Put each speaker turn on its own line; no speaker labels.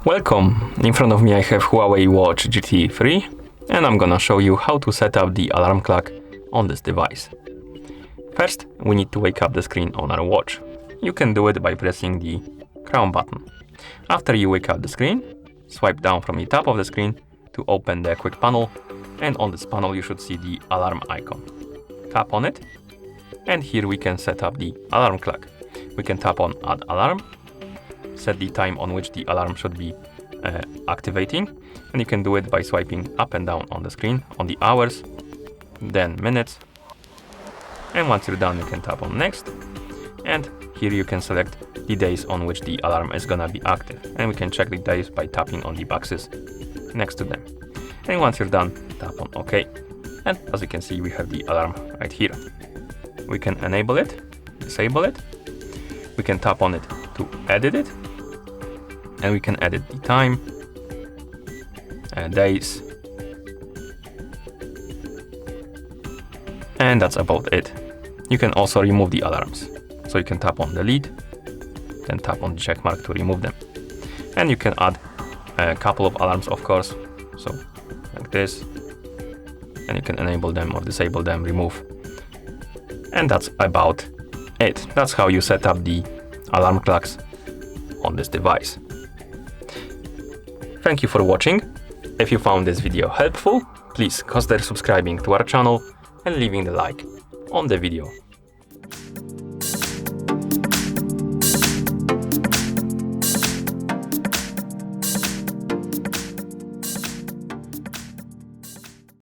Welcome! In front of me I have Huawei Watch GT 3 and I'm gonna show you how to set up the alarm clock on this device. First, we need to wake up the screen on our watch. You can do it by pressing the crown button. After you wake up the screen, swipe down from the top of the screen to open the quick panel, and on this panel you should see the alarm icon. Tap on it, and here we can set up the alarm clock. We can tap on Add Alarm, set the time on which the alarm should be activating, and you can do it by swiping up and down on the screen on the hours, then minutes, and once you're done you can tap on Next, and here you can select the days on which the alarm is gonna be active, and we can check the days by tapping on the boxes next to them. And once you're done, tap on OK, and as you can see we have the alarm right here. We can enable it, disable it, we can tap on it to edit it, and we can edit the time, days, and that's about it. You can also remove the alarms, so you can tap on delete, then tap on the check mark to remove them, and you can add a couple of alarms, of course, so like this, and you can enable them or disable them, remove, and that's about it. That's how you set up the alarm clocks on this device. Thank you for watching. If you found this video helpful, please consider subscribing to our channel and leaving the like on the video.